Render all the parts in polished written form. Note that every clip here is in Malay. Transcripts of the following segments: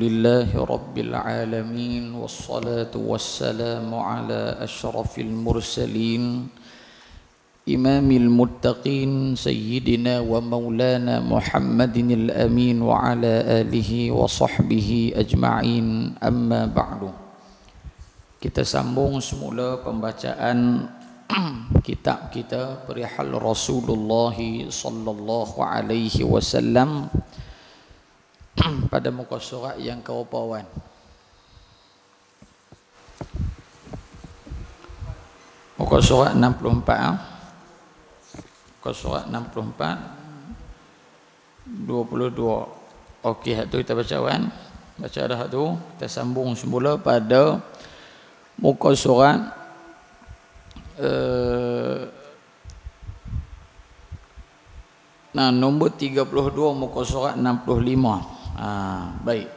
لله رب العالمين والصلاة والسلام على أشرف المرسلين إمام المتقين سيدنا ومولانا محمد الأمين وعلى آله وصحبه أجمعين أما بعد. Kita sambung semula pembacaan kitab kita perihal Rasulullah sallallahu alaihi wasallam pada muka surat yang ke-8. Muka surat 64. Muka surat 64 22. Okey, hak tu kita baca kan? Baca dah hak tu. Kita sambung semula pada muka surat nombor 32 muka surat 65. Baik.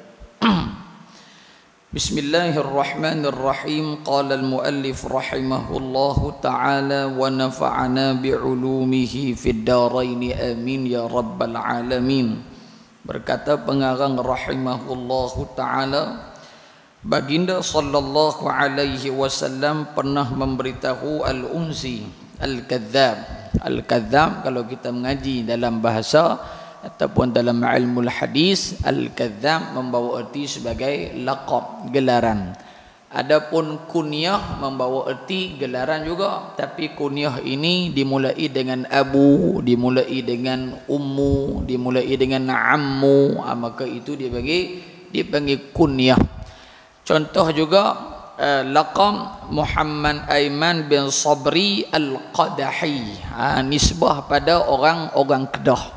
Bismillahirrahmanirrahim. Qala al-muallif rahimahullahu ta'ala wa nafa'ana bi'ulumihi fid darain amin ya rabbal alamin. Berkata pengarang rahimahullahu ta'ala, Baginda sallallahu alaihi wasallam pernah memberitahu al-unsi al-kadzab. Al-kadzab kalau kita mengaji dalam bahasa ataupun dalam ilmu hadis, al-kadzab membawa erti sebagai laqab, gelaran. Adapun kunyah membawa erti gelaran juga, tapi kunyah ini dimulai dengan abu, dimulai dengan ummu, dimulai dengan ammu, maka itu dipanggil kunyah. Contoh juga laqab Muhammad Aiman bin Sabri Al-Qadahi, nisbah pada orang Kedah.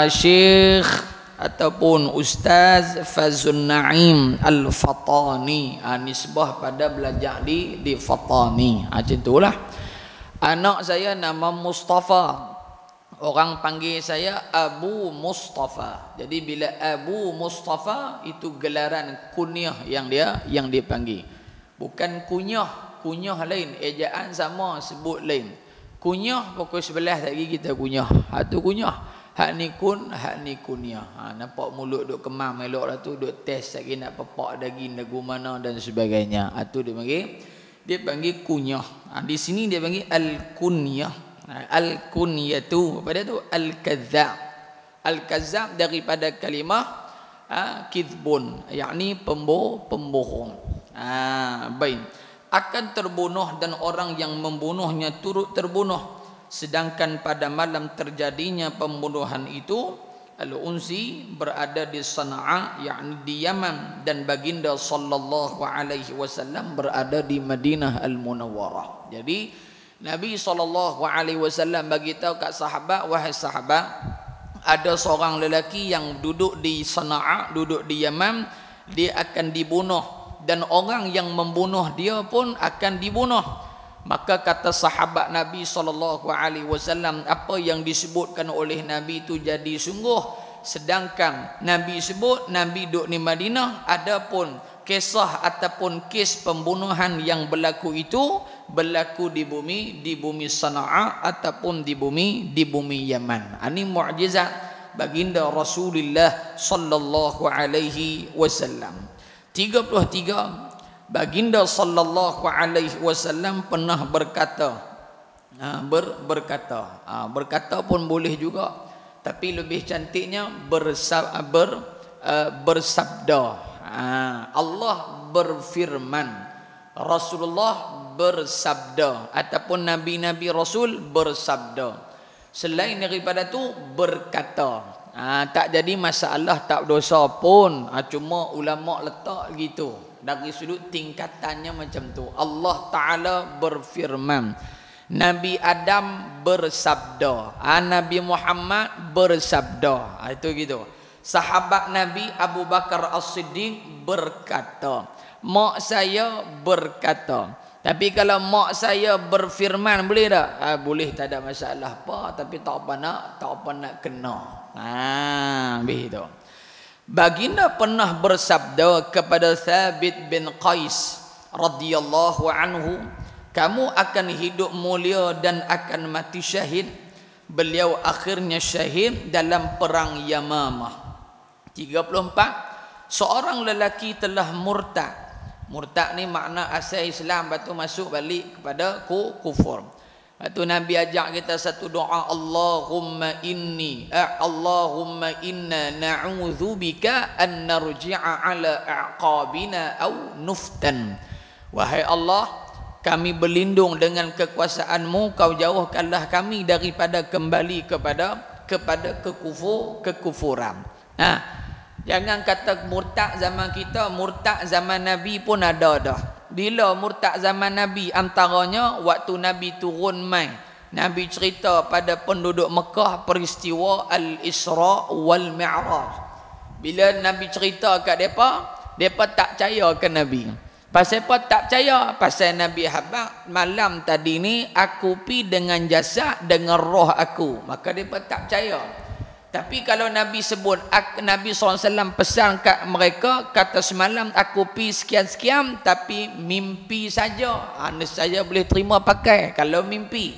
Syekh ataupun Ustaz Fazlun Naim Al-Fatani, nisbah pada belajar di Fatani. Macam itulah. Anak saya nama Mustafa, orang panggil saya Abu Mustafa. Jadi bila Abu Mustafa itu gelaran kunyah yang dia panggil. Bukan kunyah, kunyah lain, ejaan sama, sebut lain. Kunyah pukul 11 lagi kita kunyah. Hak tu kunyah. Hak ni kunyah. Nampak mulut duk kemam elok lah tu, duk test lagi nak pepak daging lagu mana dan sebagainya. Itu dia panggil kunyah. Di sini dia panggil al-kunyah. Al-kunyatu pada tu al-kadzab. Al-kadzab daripada kalimah kizbun, yakni pembohong. Baik. Akan terbunuh dan orang yang membunuhnya turut terbunuh. Sedangkan pada malam terjadinya pembunuhan itu, Al-Unsi berada di Sana'a, yakni di Yaman, dan baginda sallallahu alaihi wasallam berada di Madinah Al-Munawwarah. Jadi Nabi sallallahu alaihi wasallam bagi tahu kat sahabat, wahai sahabat, ada seorang lelaki yang duduk di Sana'a, duduk di Yaman, dia akan dibunuh dan orang yang membunuh dia pun akan dibunuh. Maka kata sahabat Nabi sallallahu alaihi wasallam, apa yang disebutkan oleh Nabi itu jadi sungguh. Sedangkan Nabi sebut Nabi duduk di Madinah, adapun kisah ataupun kes pembunuhan yang berlaku itu berlaku di bumi Sana'a ataupun di bumi Yaman. Ini mukjizat baginda Rasulullah sallallahu alaihi wasallam. 33. Baginda sallallahu alaihi wasallam pernah berkata, berkata pun boleh juga, tapi lebih cantiknya bersabda. Allah berfirman, Rasulullah bersabda, ataupun nabi-nabi rasul bersabda. Selain daripada tu berkata. Tak jadi masalah, tak dosa pun. Cuma ulama letak gitu. Dari sudut tingkatannya macam tu. Allah Ta'ala berfirman, Nabi Adam bersabda, Nabi Muhammad bersabda. Itu gitu. Sahabat Nabi Abu Bakar As-Siddiq berkata, mak saya berkata. Tapi kalau mak saya berfirman boleh tak? Boleh, tak ada masalah apa. Tapi tak apa nak kena. Begitu. Baginda pernah bersabda kepada Thabit bin Qais radhiyallahu anhu, kamu akan hidup mulia dan akan mati syahid. Beliau akhirnya syahid dalam perang Yamamah. 34. seorang lelaki telah murtad. Murtad ni makna asal Islam, lepas tu masuk balik kepada kufur. Lepas tu Nabi ajak kita satu doa, Allahumma inna na'udzubika an narji'a ala a'qabina aw nuftan. Wahai Allah, kami berlindung dengan kekuasaanmu, kau jauhkanlah kami daripada kembali kepada kekufuran. Jangan kata murtad zaman kita, murtad zaman Nabi pun ada dah. Bila murtad zaman Nabi, antaranya waktu Nabi turun mai, Nabi cerita pada penduduk Mekah peristiwa Al-Isra wal Mi'raj. Bila Nabi cerita kat depa tak percaya ke Nabi. Pasal apa tak percaya? Pasal Nabi habaq malam tadi ni aku pi dengan jasad, dengan roh aku. Maka depa tak percaya. Tapi kalau Nabi sebut, Nabi SAW pesan kat mereka, kata semalam aku pi sekian-sekian tapi mimpi saja. Saya boleh terima pakai kalau mimpi.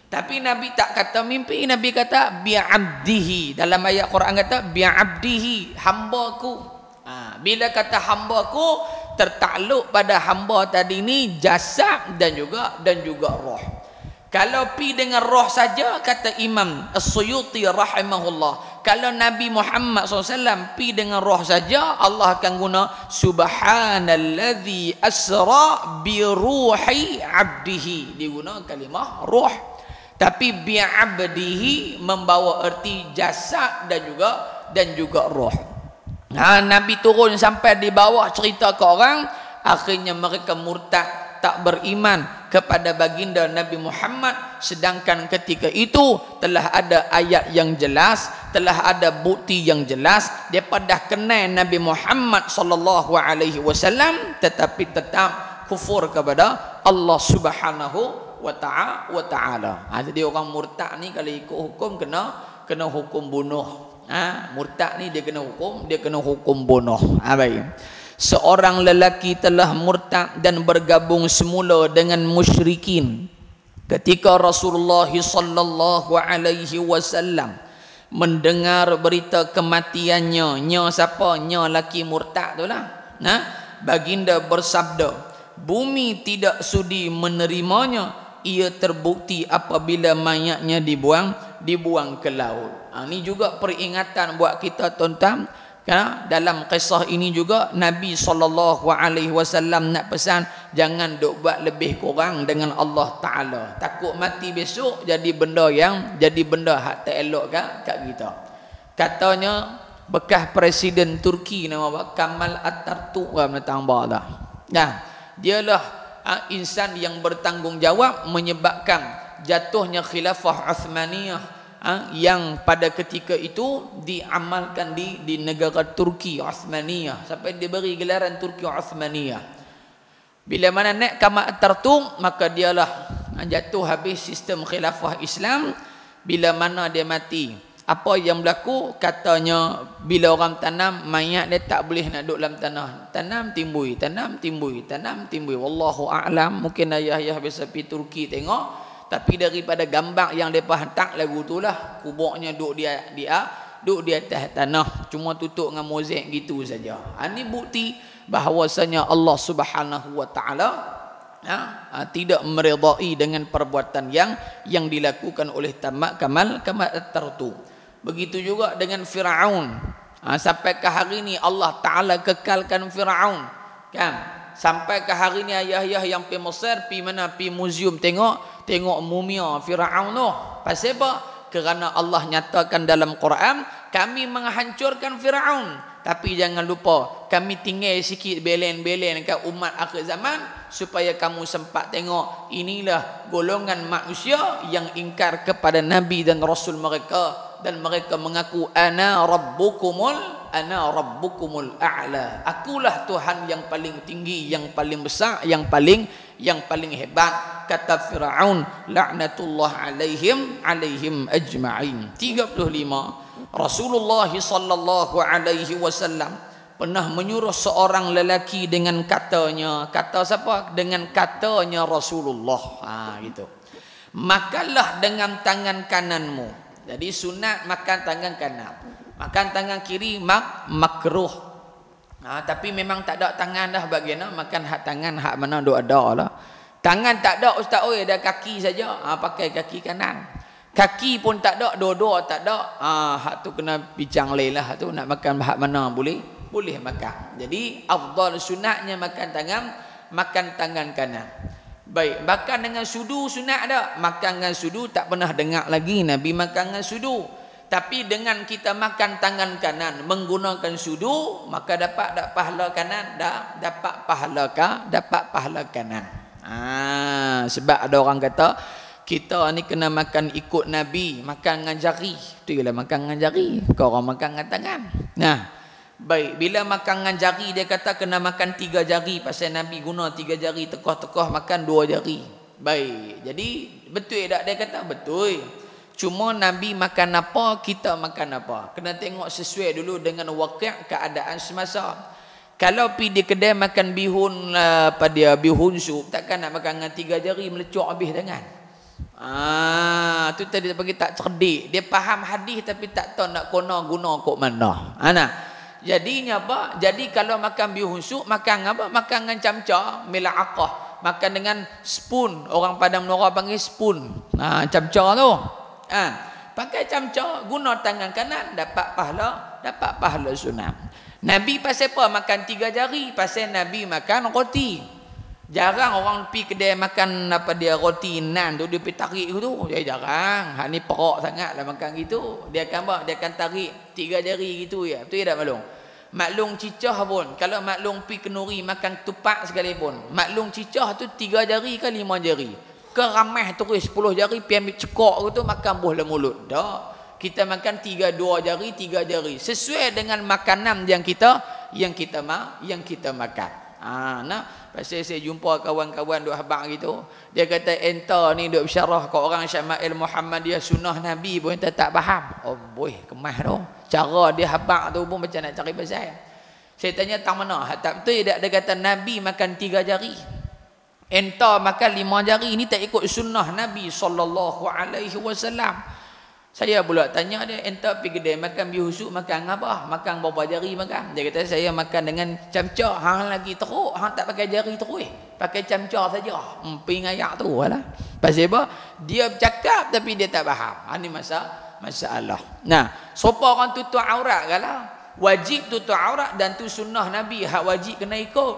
Tapi Nabi tak kata mimpi, Nabi kata bi'abdihi. Dalam ayat Quran kata bi'abdihi, hamba-Ku. Bila kata hamba-Ku, tertakluk pada hamba tadi ni jasad dan juga roh. Kalau pi dengan roh saja, kata Imam As-Suyuti rahimahullah, kalau Nabi Muhammad SAW pi dengan roh saja, Allah akan guna subhanalladzi asra bi ruhi abdihi, diguna kalimah roh. Tapi bi abdihi membawa erti jasad dan juga roh. Nabi turun sampai di bawah, cerita ke orang, akhirnya mereka murtad, tak beriman kepada baginda Nabi Muhammad. Sedangkan ketika itu telah ada ayat yang jelas, telah ada bukti yang jelas, depa dah kenal Nabi Muhammad sallallahu alaihi wasallam, tetapi tetap kufur kepada Allah Subhanahu wa taala. Jadi orang murtad ni kalau ikut hukum kena hukum bunuh. Murtad ni dia kena hukum bunuh. Baik. Seorang lelaki telah murtad dan bergabung semula dengan musyrikin. Ketika Rasulullah sallallahu alaihi wasallam mendengar berita kematiannya, siapa? Lelaki murtad tu lah. Baginda bersabda, bumi tidak sudi menerimanya, ia terbukti apabila mayatnya dibuang ke laut. Ini juga peringatan buat kita, tuan-tuan. Dalam kisah ini juga Nabi SAW nak pesan, jangan duk buat lebih kurang dengan Allah Ta'ala. Takut mati besok jadi benda hak tak elok kat kita. Katanya bekas Presiden Turki nama apa? Kemal Atatürk dialah insan yang bertanggungjawab menyebabkan jatuhnya khilafah Uthmaniyah yang pada ketika itu diamalkan di negara Turki Uthmaniyah, sampai diberi gelaran Turki Uthmaniyah. Bila mana naik Kemal Atatürk, maka dialah jatuh habis sistem khilafah Islam. Bila mana dia mati, apa yang berlaku? Katanya bila orang tanam, mayat dia tak boleh nak duduk dalam tanah. Tanam timbui. Wallahu a'lam. Mungkin ayah-ayah biasa pergi Turki tengok. Tapi daripada gambar yang mereka hantar lagu tu lah, kuburnya duduk di atas tanah, cuma tutup dengan mozaik gitu saja. Ini bukti bahawasanya Allah Subhanahu wa taala tidak meridai dengan perbuatan yang dilakukan oleh Kemal Atatürk. Begitu juga dengan Firaun. Sampai ke hari ini Allah Taala kekalkan Firaun, kan? Sampai ke hari ini ayah-ayah yang pergi Mesir, pergi muzium tengok mumia Firaun tu. Pasal apa? Kerana Allah nyatakan dalam Quran, kami menghancurkan Firaun, tapi jangan lupa kami tinggal sikit belen-belen kat umat akhir zaman, supaya kamu sempat tengok inilah golongan manusia yang ingkar kepada Nabi dan Rasul mereka, dan mereka mengaku ana rabbukumul a'la, akulah Tuhan yang paling tinggi, yang paling besar, yang paling hebat. Kata Firaun, laknatullah alaihim ajma'in. 35, Rasulullah sallallahu alaihi wasallam pernah menyuruh seorang lelaki dengan katanya. Kata siapa? Dengan katanya Rasulullah. Gitu. Makanlah dengan tangan kananmu. Jadi sunat makan tangan kanan. Makan tangan kiri makruh. Tapi memang tak ada tangan dah bagian makan hak tangan hak mana duk ada lah. Tangan tak ada ustaz oi, ada kaki saja. Pakai kaki kanan. Kaki pun tak ada, dua-dua tak ada. Hak tu kena bincang lain lah tu nak makan hak mana boleh makan. Jadi afdal sunatnya makan tangan kanan. Baik, makan dengan sudu sunat ada. Makan dengan sudu tak pernah dengar lagi Nabi makan dengan sudu. Tapi dengan kita makan tangan kanan menggunakan sudu, maka dapat pahala kanan, dapat pahala kanan. Sebab ada orang kata kita ni kena makan ikut Nabi, makan dengan jari. Itulah makan dengan jari. Kau orang makan dengan tangan. Baik, bila makan dengan jari dia kata kena makan 3 jari pasal Nabi guna 3 jari, tekoh-tekoh makan 2 jari. Baik. Jadi betul tak dia kata? Betul. Cuma Nabi makan apa, kita makan apa. Kena tengok sesuai dulu dengan wakil keadaan semasa. Kalau pergi di kedai makan bihun bihun sup, takkan nak makan dengan 3 jari melecuk habis tangan. Tu tadi dia panggil tak cerdik. Dia faham hadis tapi tak tahu nak guna kok mana. Jadinya apa? Jadi kalau makan bihun sup, makan apa? Makan dengan camca, milaqah. Makan dengan spoon. Orang Padang Menora panggil spoon. Camca tu. Pakai camca, guna tangan kanan, dapat pahala sunat. Nabi pasal apa makan 3 jari? Pasal Nabi makan roti. Jarang orang pergi kedai makan roti nan tu dia pergi tarik tu. Dia jarang. Hak ni perak sangatlah makan gitu. Dia akan apa? Dia akan tarik 3 jari gitu ya. Betul tak maklum? Maklum cicah pun, kalau maklum pergi kenuri makan tupak sekalipun, maklum cicah tu 3 jari ke 5 jari. Keramah terus 10 jari pergi ambil cekok tu makan buah dalam mulut. Tak. Kita makan 2 jari. Sesuai dengan makanan yang kita makan. Pasal saya jumpa kawan-kawan duk habaq gitu. Dia kata enta ni duk bersyarah kat orang Syama'il Muhammadiyah sunnah Nabi pun enta tak faham. Oh boy, kemah tu. Cara dia habaq tu pun macam nak cari pasal. Saya tanya tang mana? Tak betul tak dia kata Nabi makan 3 jari. Enta makan 5 jari, ini tak ikut sunnah Nabi sallallahu alaihi wasallam. Saya pula tanya dia, enta pergi kedai makan bihusuk makan apa? Makan berapa jari makan? Dia kata saya makan dengan camca. Hang lagi teruk, hang tak pakai jari terus. Pakai camca saja. Ping ayak tu lah. Pasal apa? Dia bercakap tapi dia tak faham. Ini masalah. Siapa orang tutup aurat kala? Wajib tutup aurat dan tu sunnah Nabi, hak wajib kena ikut.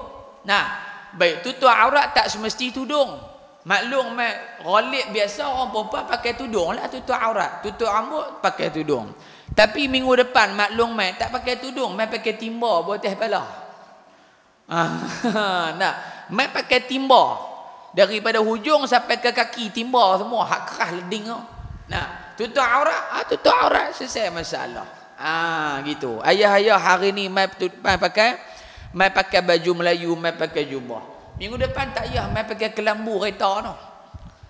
Baik, tutup aurat tak semesti tudung. Maklum ghalib biasa orang perempuan pakai tudung lah tutup aurat. Tutup rambut pakai tudung. Tapi minggu depan maklum tak pakai tudung, pakai timba buat atas kepala. Mai pakai timba daripada hujung sampai ke kaki, timba semua hak keras leding tu. Tutup aurat selesai masalah. Gitu. Ayah-ayah hari ni mai pakai baju Melayu, mai pakai jubah. Minggu depan tak payah mai pakai kelambu kereta tu.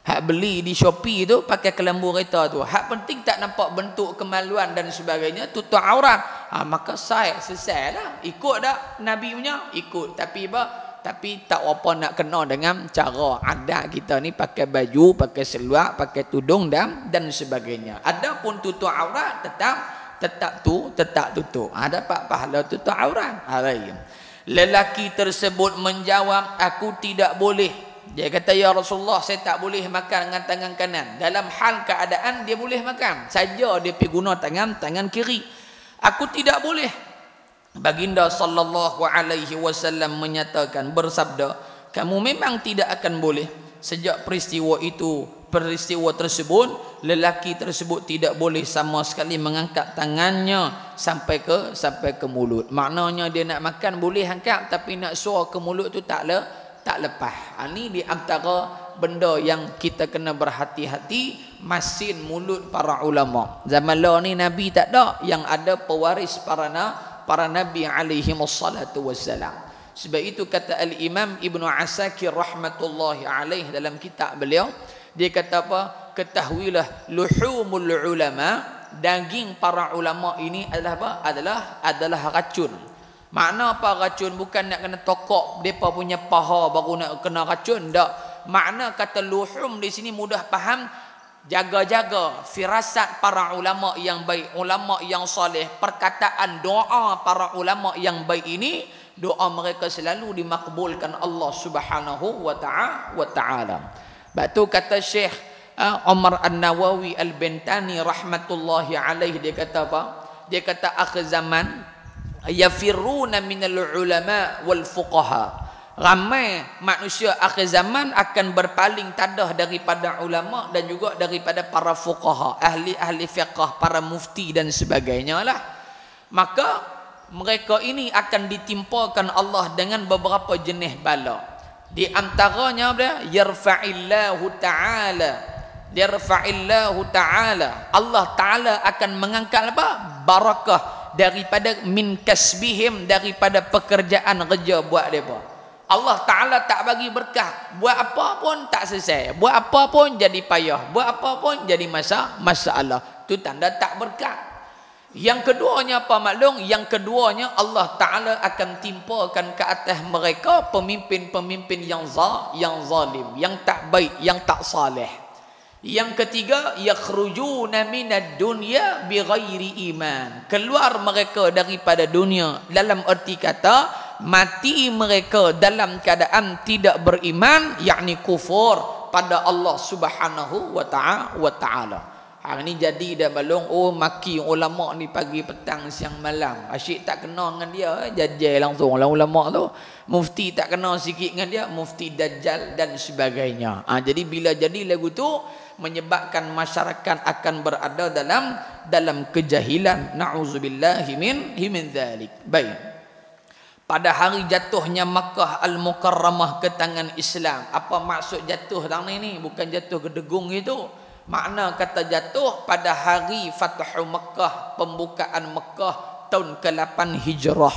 Hak beli di Shopee tu pakai kelambu kereta tu. Hak penting tak nampak bentuk kemaluan dan sebagainya, tutup aurat. Maka selesai lah. Ikut tak Nabi punya? Ikut. Tapi tak apa nak kena dengan cara adat kita ni pakai baju, pakai seluar, pakai tudung dan sebagainya. Adapun tutup aurat tetap tutup. Dapat pahala tutup aurat. Lelaki tersebut menjawab, aku tidak boleh. Dia kata, ya Rasulullah, saya tak boleh makan dengan tangan kanan. Dalam hal keadaan dia boleh makan saja, dia pergi guna tangan kiri. Aku tidak boleh. Baginda sallallahu alaihi wasallam menyatakan, bersabda, kamu memang tidak akan boleh. Sejak peristiwa tersebut, lelaki tersebut tidak boleh sama sekali mengangkat tangannya sampai ke mulut. Maknanya dia nak makan boleh angkat, tapi nak suar ke mulut tu tak lepas. Ini di antara benda yang kita kena berhati-hati, masin mulut para ulama. Zaman lalu ni Nabi tak ada, yang ada pewaris para Nabi alaihi wassalatu wassalam. Sebab itu kata Al-Imam Ibnu Asakir rahmatullahi alaih dalam kitab beliau, dia kata apa? Ketahuilah luhumul ulama, daging para ulama ini adalah apa? Adalah racun. Makna apa racun? Bukan nak kena tokok depa punya paha baru nak kena racun, tak. Makna kata luhum di sini mudah faham, jaga-jaga firasat para ulama yang baik, ulama yang soleh, perkataan doa para ulama yang baik ini doa mereka selalu dimakbulkan Allah Subhanahu wa taala. Batu kata Syekh Umar An-Nawawi Al-Bintani rahmatullahi alaih, dia kata apa? Dia kata akhir zaman yafirruna minal ulama wal fuqaha. Ramai manusia akhir zaman akan berpaling tadah daripada ulama dan juga daripada para fuqaha, ahli-ahli fiqh, para mufti dan sebagainya lah. Maka mereka ini akan ditimpakan Allah dengan beberapa jenis bala. Di antaranya yarfa'illahu ta'ala, Allah Ta'ala akan mengangkat apa? Barakah daripada min kasbihim, daripada pekerjaan kerja buat mereka. Allah Ta'ala tak bagi berkah, buat apa pun tak selesai, buat apa pun jadi payah, buat apa pun jadi masalah. Itu tanda tak berkah. Yang keduanya apa maklum? Yang keduanya Allah Ta'ala akan timpakan ke atas mereka pemimpin-pemimpin yang zalim, yang tak baik, yang tak saleh. Yang ketiga, yakhrujuna minad dunya bighairi iman. Keluar mereka daripada dunia dalam erti kata mati mereka dalam keadaan tidak beriman, yakni kufur pada Allah Subhanahu wa taala. Hari ni jadi dah balong, maki ulama ni pagi petang siang malam. Asyik tak kenal dengan dia, jajal langsung lah ulama tu. Mufti tak kenal sikit dengan dia, mufti dajjal dan sebagainya. Jadi bila jadi lagu tu menyebabkan masyarakat akan berada dalam kejahilan. Na'udzubillahi min dzalik. Baik. Pada hari jatuhnya Makkah Al-Mukarramah ke tangan Islam. Apa maksud jatuh tangan ini? Bukan jatuh ke degung itu. Makna kata jatuh pada hari Fathu Makkah, pembukaan Makkah tahun ke-8 Hijrah.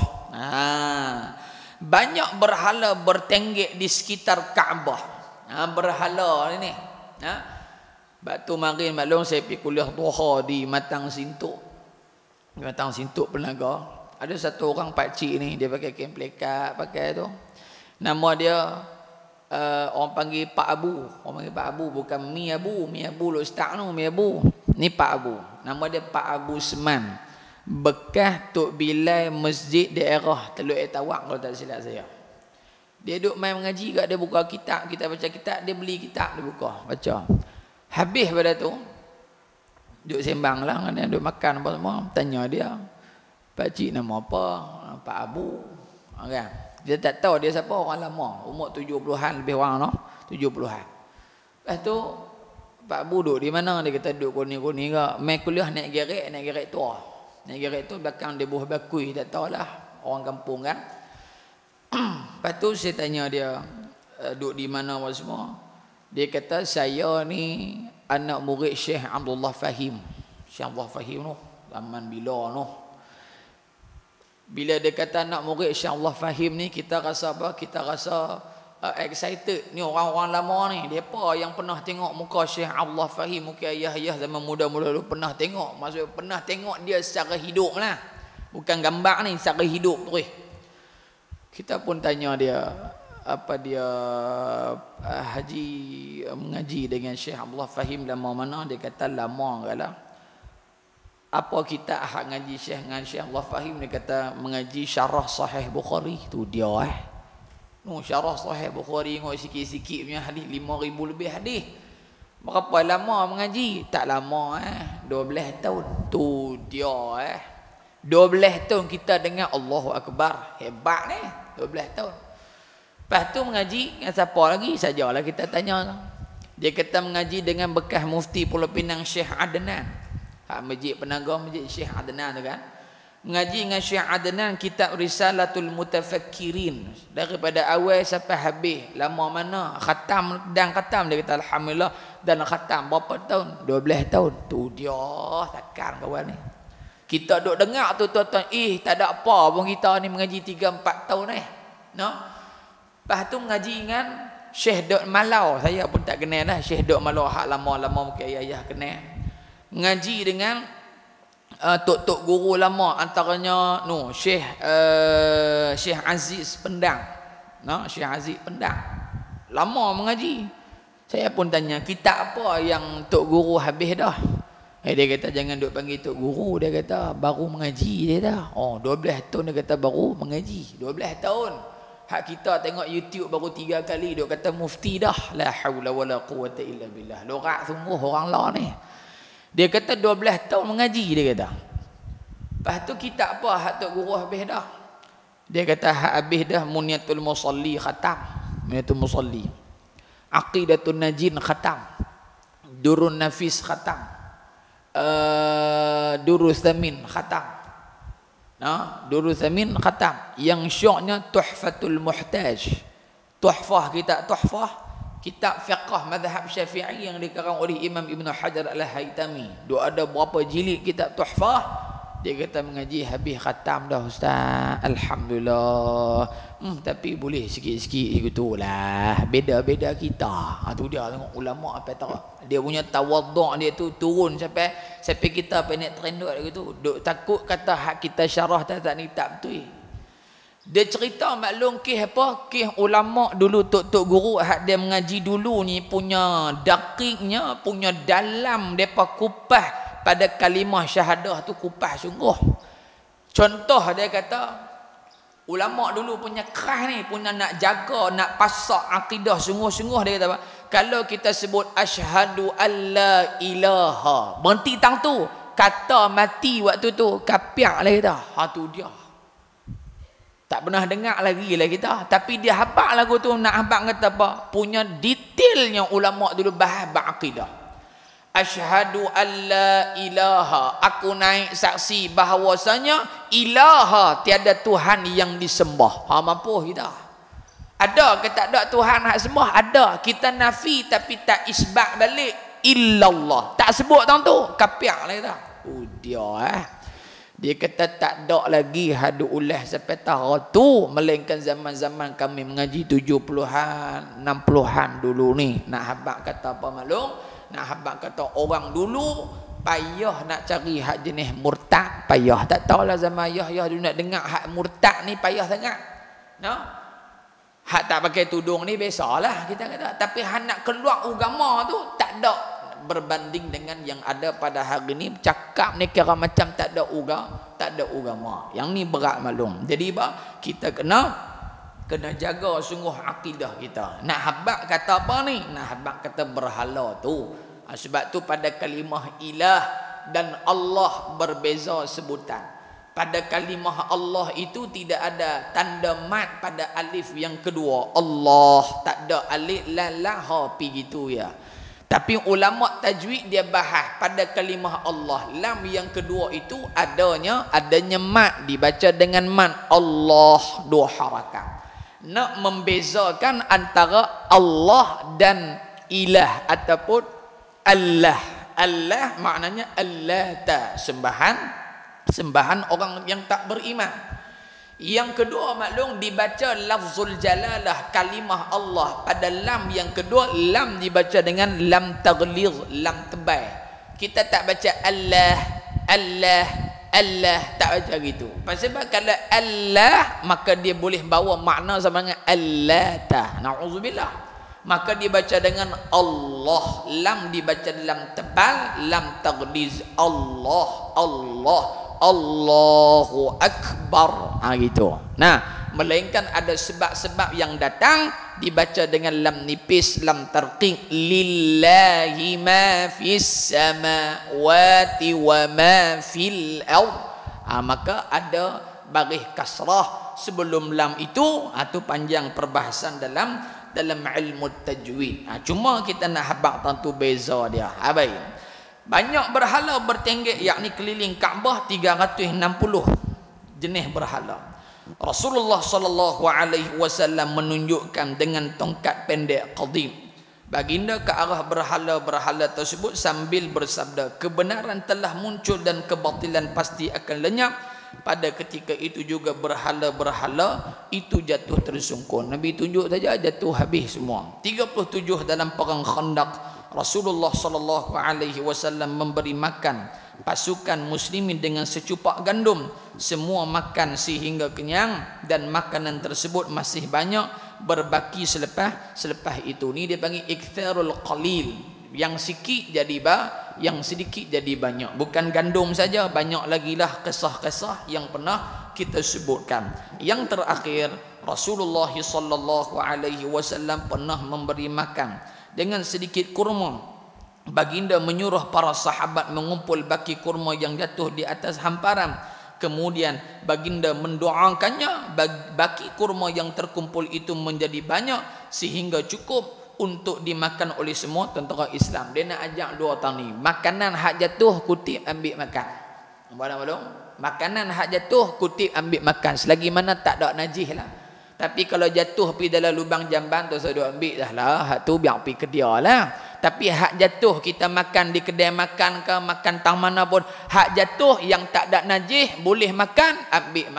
Banyak berhala bertenggek di sekitar Kaabah. Berhala ini. Batu marin maklum saya pergi kuliah duha di Matang Sintuk. Di Matang Sintuk Penaga. Ada satu orang pakcik ni, dia pakai kain plekat, pakai tu. Nama dia orang panggil Pak Abu. Orang panggil Pak Abu, bukan Mi Abu. Mi Abu lu start tu, Mi Abu. Ni Pak Abu. Nama dia Pak Abu Seman. Bekas Tok Bilal Masjid daerah Teluk Air Tawak kalau tak silap saya. Dia duduk main mengaji kat, dia buka kitab, kita baca kitab, dia beli kitab, dia buka, baca. Habis pada tu, duduk sembang lah dengan dia, duduk makan apa semua. Tanya dia, pakcik nama apa? Pak Abu. Kan? Dia tak tahu dia siapa, orang lama. Umur 70-an lebih orang, no? 70-an. Lepas tu, Pak Abu duduk di mana? Dia kata duduk koni-koni ke. Main kuliah naik gerek tua. Naik gerek tu belakang dia buah bakui, tak tahulah. Orang kampung kan. Lepas tu saya tanya dia, duduk di mana apa semua. Dia kata saya ni anak murid Syekh Abdullah Fahim. Syekh Abdullah Fahim tu, zaman bila tu. Bila dia kata anak murid Syekh Allah Fahim ni, kita rasa apa? Kita rasa excited. Ni orang-orang lama ni, depa yang pernah tengok muka Syekh Allah Fahim, muka ayah-ayah zaman muda-muda dulu pernah tengok. Maksudnya pernah tengok dia secara hidup lah. Bukan gambar ni, secara hidup terus. Kita pun tanya dia, apa dia haji mengaji dengan Syekh Allah Fahim lama mana? Dia kata lama enggaklah. Apa kita ngaji Syekh dengan Syekh Allah Fahim? Dia kata mengaji syarah Sahih Bukhari. Tu dia syarah Sahih Bukhari, tengok sikit-sikit punya hadis, 5,000 lebih hadis. Berapa lama mengaji? Tak lama 12 tahun. Tu dia 12 tahun kita dengar Allahu Akbar. Hebat ni 12 tahun. Lepas tu mengaji dengan siapa lagi? Sajalah kita tanya. Dia kata mengaji dengan bekas mufti Pulau Pinang Syekh Adnan. Masjid Penaga, Masjid Syekh Adnan tu kan. Mengaji dengan Syekh Adnan kitab Risalatul Mutafakkirin. Daripada awal sampai habis. Lama mana? Khatam dan khatam. Dia kata Alhamdulillah. Dan khatam berapa tahun? 12 tahun. Tu dia takkan kawan ni. Kita duk dengar tu tuan-tuan. Tak ada apa pun kita ni mengaji 3-4 tahun no? Lepas tu mengaji dengan Syekh Dok Malau. Saya pun tak kenal dah Syekh Dok Malau. Hak lama-lama mungkin ayah-ayah kenal. Ngaji dengan tok-tok guru lama, antaranya Syekh Aziz Pendang. Syekh Aziz Pendang. Lama mengaji. Saya pun tanya, kitab apa yang tok guru habis dah? Dia kata jangan duk panggil tok guru, dia kata baru mengaji dia dah. 12 tahun dia kata baru mengaji. 12 tahun. Hak kita tengok YouTube baru 3 kali duk kata mufti dah. La haula wala quwata illa billah. Lorak sungguh orang lah ni. Dia kata 12 tahun mengaji dia kata. Lepas tu kita apa hak tok guru habis dah. Dia kata hak habis dah Munyatul Musalli khatam. Munyatul Musalli. Aqidatun Najin khatam. Durun Nafis khatam. Durus Thamin khatam. Durus Thamin khatam. Yang syoknya Tuhfatul Muhtaj. Tuhfah kita Tuhfah, kitab fiqh mazhab Syafi'i yang dikarang oleh Imam Ibn Hajar Al-Haytami. Dia ada berapa jilid kitab Tuhfah. Dia kata mengaji habis khatam dah ustaz. Alhamdulillah. Tapi boleh sikit-sikit gitulah. Beda-beda kita. Tu dia tengok ulama apa tak. Dia punya tawaduk dia tu turun sampai kita pendek trendok gitu. Duk takut kata hak kita syarah tak ni tak betul. Dia cerita maklum kisah apa? Kisah ulama dulu tok-tok guru hak dia mengaji dulu ni punya dakiknya, punya dalam depa kupas pada kalimah syahadah tu kupas sungguh. Contoh dia kata ulama dulu punya keras ni, punya nak jaga, nak pasak akidah sungguh-sungguh. Dia kata apa? Kalau kita sebut asyhadu alla ilaha, berhenti tang tu, kata mati waktu tu kapiak lah kita. Tu dia. Tak pernah dengar lagi lah kita. Tapi dia habaq lagu tu, nak habaq kata apa? Punya detailnya ulama dulu bahas berakidah. Asyhadu alla ilaha, aku naik saksi bahawasanya ilaha, tiada Tuhan yang disembah. Mampu kita. Ada ke tak ada Tuhan hak sembah? Ada. Kita nafi tapi tak isbat balik illallah. Tak sebut tang tu, kapiak lah kita. Dia kata tak ada lagi hadu ulah sampai tahun tu, melainkan zaman-zaman kami mengaji 70-an, 60-an dulu ni. Nak habaq kata apa maklum? Nak habaq kata orang dulu payah nak cari hak jenis murtad, payah. Tak tahulah zaman ayah dulu nak dengar hak murtad ni payah sangat. Hak tak pakai tudung ni biasalah kita kata. Tapi hak nak keluar agama tu tak ada berbanding dengan yang ada pada hari ni. Cakap ni kira macam tak ada agama. Yang ni berat maklum. Jadi kita kena jaga sungguh akidah kita. Nak habaq kata apa ni? Nak habaq kata berhala tu. Sebab tu pada kalimah ilah dan Allah berbeza sebutan. Pada kalimah Allah itu tidak ada tanda mat pada alif yang kedua. Allah tak ada alif la ha pi gitu ya. Tapi ulama tajwid dia bahas pada kalimah Allah, lam yang kedua itu adanya mat, dibaca dengan mat. Allah dua harakat. Nak membezakan antara Allah dan ilah ataupun Allah. Allah maknanya allata, sembahan orang yang tak beriman. Yang kedua maklum dibaca lafzul jalalah, kalimah Allah. Pada lam yang kedua, lam dibaca dengan lam taghliz, lam tebal. Kita tak baca Allah, tak baca gitu. Sebab kalau Allah maka dia boleh bawa makna sama dengan Allata. Na'udzubillah. Maka dia baca dengan Allah. Lam dibaca lam tebal, lam taghliz. Allah, Allahu Akbar. Gitu. Nah, melainkan ada sebab-sebab yang datang dibaca dengan lam nipis, lam tarqiq. Lillahi ma fis samawati wa ma fil ard. Maka ada baris kasrah sebelum lam itu. Itu panjang perbahasan dalam ilmu tajwid. Cuma kita nak habaq tentu beza dia. Baik. Banyak berhala bertenggek, yakni keliling Kaabah 360 jenis berhala. Rasulullah sallallahu alaihi wasallam menunjukkan dengan tongkat pendek qadim baginda ke arah berhala-berhala tersebut sambil bersabda, kebenaran telah muncul dan kebatilan pasti akan lenyap. Pada ketika itu juga berhala-berhala itu jatuh tersungkur. Nabi tunjuk saja jatuh habis semua. 37 dalam perang Khandaq Rasulullah sallallahu alaihi wasallam memberi makan pasukan muslimin dengan secupak gandum. Semua makan sehingga kenyang dan makanan tersebut masih banyak berbaki selepas itu. Ni dia panggil iktsarul qalil. Yang sikit jadi yang sedikit jadi banyak. Bukan gandum saja, banyak lagi lah kisah-kisah yang pernah kita sebutkan. Yang terakhir, Rasulullah sallallahu alaihi wasallam pernah memberi makan dengan sedikit kurma. Baginda menyuruh para sahabat mengumpul baki kurma yang jatuh di atas hamparan. Kemudian baginda mendoakannya, baki kurma yang terkumpul itu menjadi banyak sehingga cukup untuk dimakan oleh semua tentera Islam. Dia nak ajak dua orang ni, makanan hak jatuh kutip ambil makan. Belum? Makanan hak jatuh kutip ambil makan selagi mana tak ada najis lah. Tapi kalau jatuh pergi dalam lubang jamban tu saya ambil dah lah, hak tu biar pergi ke dia lah. Tapi hak jatuh kita makan di kedai makan ke makan tang mana pun, hak jatuh yang tak ada najis boleh makan, ambil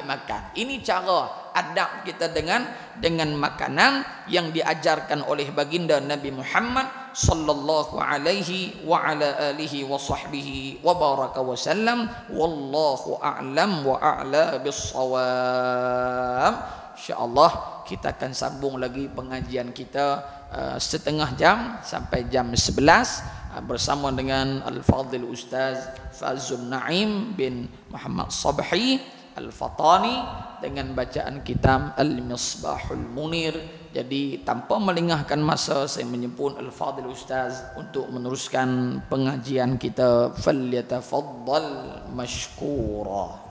makan. Ini cara adab kita dengan makanan yang diajarkan oleh baginda Nabi Muhammad sallallahu alaihi wa ala alihi wa sahbihi wa baraka wa sallam. Wallahu a'lam wa a'la bis-shawab. InsyaAllah kita akan sambung lagi pengajian kita setengah jam sampai jam 11 bersama dengan Al-Fadhil Ustaz Fazul Naim bin Muhammad Sabhi Al-Fatani dengan bacaan kitab Al-Misbahul Munir. Jadi tanpa melengahkan masa, saya menyempun Al-Fadhil Ustaz untuk meneruskan pengajian kita. Falyatafaddal mashkura.